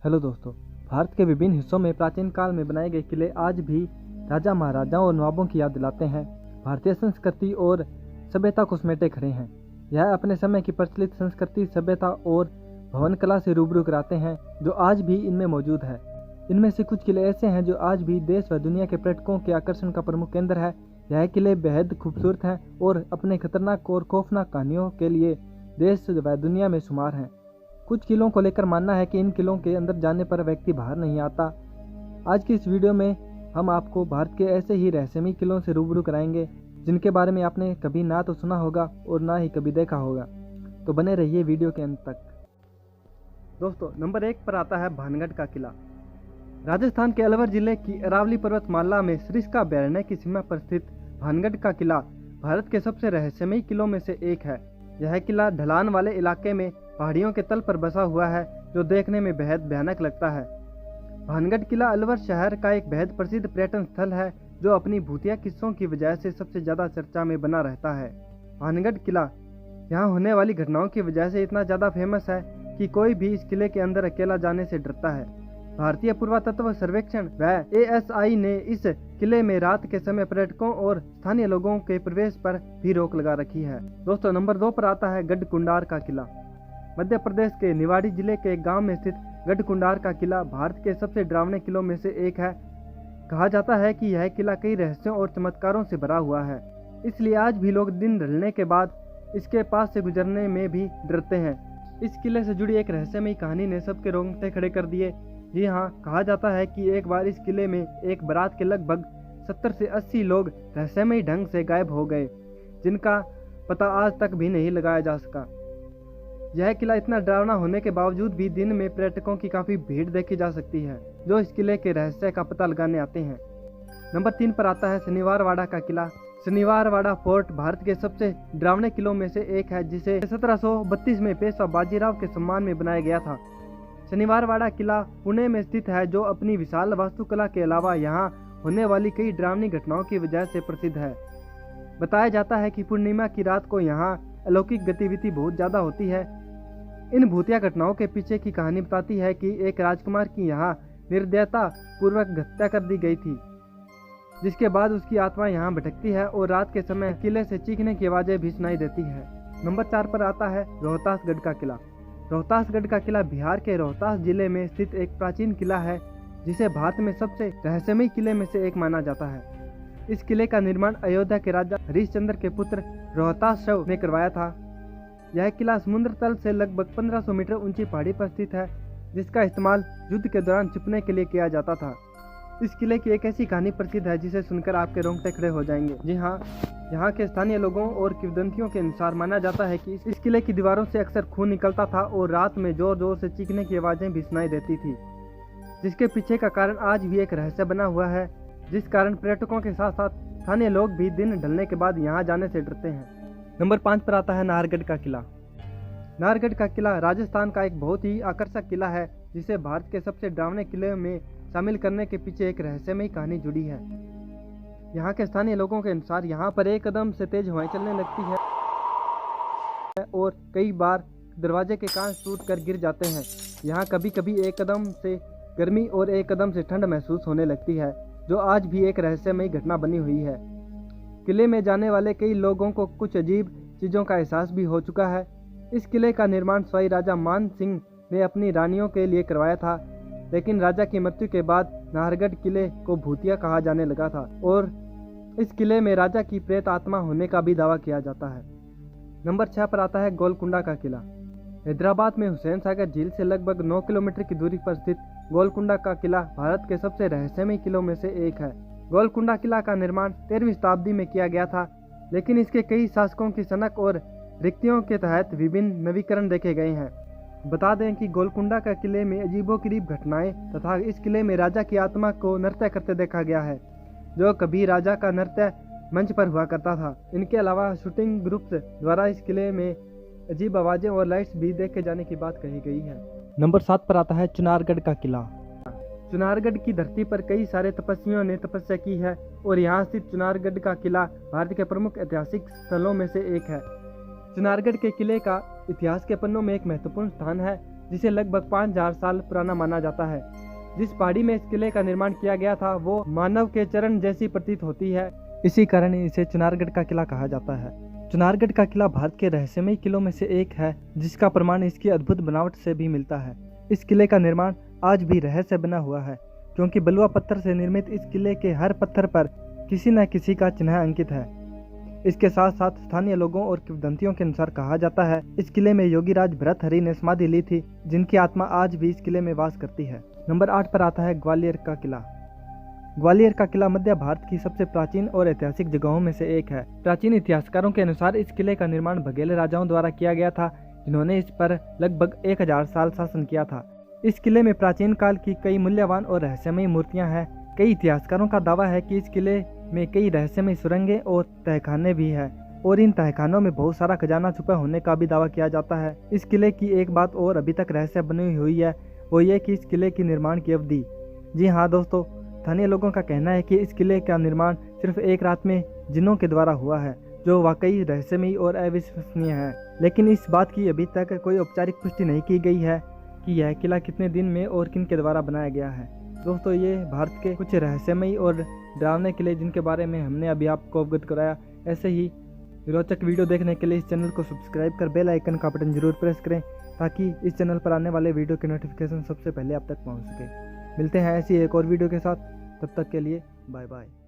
Hello दोस्तों, भारत के विभिन्न हिस्सों में प्राचीन काल में बनाए गए किले आज भी राजा महाराजाओं और नवाबों की याद दिलाते हैं। भारतीय संस्कृति और सभ्यता को समेटे खड़े हैं। यह अपने समय की प्रचलित संस्कृति, सभ्यता और भवन कला से रूबरू कराते हैं जो आज भी इनमें मौजूद है। इनमें से कुछ किले ऐसे हैं जो आज भी देश व दुनिया के पर्यटकों के आकर्षण का प्रमुख केंद्र है। यह किले बेहद खूबसूरत हैं और अपने खतरनाक और खौफनाक कहानियों के लिए देश व दुनिया में शुमार हैं। कुछ किलों को लेकर मानना है कि इन किलों के अंदर जाने पर व्यक्ति बाहर नहीं आता। आज की इस वीडियो में हम आपको भारत के ऐसे ही रहस्यमयी किलों से रूबरू कराएंगे जिनके बारे में आपने कभी ना तो सुना होगा और ना ही कभी देखा होगा। तो बने रहिए वीडियो के अंत तक। दोस्तों, नंबर 1 पर आता है भानगढ़ का किला। राजस्थान के अलवर जिले की अरावली पर्वतमाला में सरिस्का अभयारण्य की सीमा पर स्थित भानगढ़ का किला भारत के सबसे रहस्यमयी किलों में से एक है। यह किला ढलान वाले इलाके में पहाड़ियों के तल पर बसा हुआ है जो देखने में बेहद भयानक लगता है। भानगढ़ किला अलवर शहर का एक बेहद प्रसिद्ध पर्यटन स्थल है जो अपनी भूतिया किस्सों की वजह से सबसे ज्यादा चर्चा में बना रहता है। भानगढ़ किला यहाँ होने वाली घटनाओं की वजह से इतना ज्यादा फेमस है कि कोई भी इस किले के अंदर अकेला जाने से डरता है। भारतीय पुरातत्व सर्वेक्षण व ASI ने इस किले में रात के समय पर्यटकों और स्थानीय लोगों के प्रवेश पर भी रोक लगा रखी है। दोस्तों, नंबर 2 पर आता है गढ़कुंडार का किला। मध्य प्रदेश के निवाड़ी जिले के एक गांव में स्थित गढ़कुंडार का किला भारत के सबसे डरावने किलों में से एक है। कहा जाता है कि यह किला कई रहस्यों और चमत्कारों से भरा हुआ है, इसलिए आज भी लोग दिन ढलने के बाद इसके पास से गुजरने में भी डरते हैं। इस किले से जुड़ी एक रहस्यमयी कहानी ने सबके रोंगटे खड़े कर दिए। जी हाँ, कहा जाता है कि एक बार इस किले में एक बारात के लगभग 70 से 80 लोग रहस्यमयी ढंग से गायब हो गए, जिनका पता आज तक भी नहीं लगाया जा सका। यह किला इतना डरावना होने के बावजूद भी दिन में पर्यटकों की काफी भीड़ देखी जा सकती है जो इस किले के रहस्य का पता लगाने आते हैं। नंबर 3 पर आता है शनिवारवाड़ा का किला। शनिवारवाड़ा फोर्ट भारत के सबसे डरावने किलों में से एक है, जिसे 1732 में पेशवा बाजीराव के सम्मान में बनाया गया था। शनिवारवाड़ा किला पुणे में स्थित है जो अपनी विशाल वास्तुकला के अलावा यहाँ होने वाली कई डरावनी घटनाओं की वजह से प्रसिद्ध है। बताया जाता है कि पूर्णिमा की रात को यहाँ अलौकिक गतिविधि बहुत ज्यादा होती है। इन भूतिया घटनाओं के पीछे की कहानी बताती है कि एक राजकुमार की यहाँ निर्दयता पूर्वक हत्या कर दी गई थी, जिसके बाद उसकी आत्मा यहाँ भटकती है और रात के समय किले से चीखने की आवाजें भी सुनाई देती है। नंबर 4 पर आता है रोहतासगढ़ का किला। रोहतासगढ़ का किला बिहार के रोहतास जिले में स्थित एक प्राचीन किला है जिसे भारत में सबसे रहस्यमयी किले में से एक माना जाता है। इस किले का निर्माण अयोध्या के राजा हरिश्चंद्र के पुत्र रोहतास शव ने करवाया था। यह किला समुद्र तल से लगभग 1500 मीटर ऊंची पहाड़ी पर स्थित है, जिसका इस्तेमाल युद्ध के दौरान छिपने के लिए किया जाता था। इस किले की एक ऐसी कहानी प्रसिद्ध है जिसे सुनकर आपके रोंगटे खड़े हो जाएंगे। जी हाँ, यहाँ के स्थानीय लोगों और किंवदंतियों के अनुसार माना जाता है कि इस किले की दीवारों से अक्सर खून निकलता था और रात में जोर जोर से चीखने की आवाजें भी सुनाई देती थी, जिसके पीछे का कारण आज भी एक रहस्य बना हुआ है, जिस कारण पर्यटकों के साथ साथ स्थानीय लोग भी दिन ढलने के बाद यहाँ जाने से डरते हैं। नंबर 5 पर आता है नाहरगढ़ का किला। नाहरगढ़ का किला राजस्थान का एक बहुत ही आकर्षक किला है जिसे भारत के सबसे डरावने किले में शामिल करने के पीछे एक रहस्यमयी कहानी जुड़ी है। यहाँ के स्थानीय लोगों के अनुसार यहाँ पर एक कदम से तेज हवाएं चलने लगती है और कई बार दरवाजे के कांच टूट कर गिर जाते हैं। यहाँ कभी कभी एक कदम से गर्मी और एक कदम से ठंड महसूस होने लगती है, जो आज भी एक रहस्यमयी घटना बनी हुई है। किले में जाने वाले कई लोगों को कुछ अजीब चीज़ों का एहसास भी हो चुका है। इस किले का निर्माण सवाई राजा मान सिंह ने अपनी रानियों के लिए करवाया था, लेकिन राजा की मृत्यु के बाद नाहरगढ़ किले को भूतिया कहा जाने लगा था और इस किले में राजा की प्रेत आत्मा होने का भी दावा किया जाता है। नंबर 6 पर आता है गोलकुंडा का किला। हैदराबाद में हुसैन सागर झील से लगभग 9 किलोमीटर की दूरी पर स्थित गोलकुंडा का किला भारत के सबसे रहस्यमयी किलों में से एक है। गोलकुंडा किला का निर्माण 13वीं शताब्दी में किया गया था, लेकिन इसके कई शासकों की सनक और रिक्तियों के तहत विभिन्न नवीकरण देखे गए हैं। बता दें कि गोलकुंडा का किले में अजीबोगरीब घटनाएं तथा इस किले में राजा की आत्मा को नृत्य करते देखा गया है, जो कभी राजा का नृत्य मंच पर हुआ करता था। इनके अलावा शूटिंग ग्रुप्स द्वारा इस किले में अजीब आवाजें और लाइट्स भी देखे जाने की बात कही गई है। नंबर 7 पर आता है चुनारगढ़ का किला। चुनारगढ़ की धरती पर कई सारे तपस्वियों ने तपस्या की है और यहाँ स्थित चुनारगढ़ का किला भारत के प्रमुख ऐतिहासिक स्थलों में से एक है। चुनारगढ़ के किले का इतिहास के पन्नों में एक महत्वपूर्ण स्थान है, जिसे लगभग 5000 साल पुराना माना जाता है। जिस पहाड़ी में इस किले का निर्माण किया गया था वो मानव के चरण जैसी प्रतीत होती है। इसी कारण इसे चुनारगढ़ का किला कहा जाता है। चुनारगढ़ का किला भारत के रहस्यमयी किलों में से एक है, जिसका प्रमाण इसकी अद्भुत बनावट से भी मिलता है। इस किले का निर्माण आज भी रहस्य बना हुआ है, क्योंकि बलुआ पत्थर से निर्मित इस किले के हर पत्थर पर किसी न किसी का चिन्ह अंकित है। इसके साथ साथ स्थानीय लोगों और किंवदंतियों के अनुसार कहा जाता है इस किले में योगीराज भर्तृहरि ने समाधि ली थी, जिनकी आत्मा आज भी इस किले में वास करती है। नंबर 8 पर आता है ग्वालियर का किला। ग्वालियर का किला मध्य भारत की सबसे प्राचीन और ऐतिहासिक जगहों में से एक है। प्राचीन इतिहासकारों के अनुसार इस किले का निर्माण बघेल राजाओं द्वारा किया गया था, जिन्होंने इस पर लगभग 1000 साल शासन किया था। इस किले में प्राचीन काल की कई मूल्यवान और रहस्यमयी मूर्तियां हैं। कई इतिहासकारों का दावा है कि इस किले में कई रहस्यमयी सुरंगें और तहखाने भी हैं, और इन तहखानों में बहुत सारा खजाना छुपा होने का भी दावा किया जाता है। इस किले की एक बात और अभी तक रहस्य बनी हुई है, वो ये कि इस किले की निर्माण की अवधि, जी हाँ दोस्तों, स्थानीय लोगों का कहना है कि इस किले का निर्माण सिर्फ एक रात में जिन्नों के द्वारा हुआ है, जो वाकई रहस्यमयी और अविश्वसनीय है। लेकिन इस बात की अभी तक कोई औपचारिक पुष्टि नहीं की गई है कि यह किला कितने दिन में और किन के द्वारा बनाया गया है। दोस्तों, ये भारत के कुछ रहस्यमयी और डरावने किले जिनके बारे में हमने अभी आपको अवगत कराया। ऐसे ही रोचक वीडियो देखने के लिए इस चैनल को सब्सक्राइब कर बेल आइकन का बटन जरूर प्रेस करें, ताकि इस चैनल पर आने वाले वीडियो के नोटिफिकेशन सबसे पहले आप तक पहुंच सके। मिलते हैं ऐसी एक और वीडियो के साथ, तब तक के लिए बाय बाय।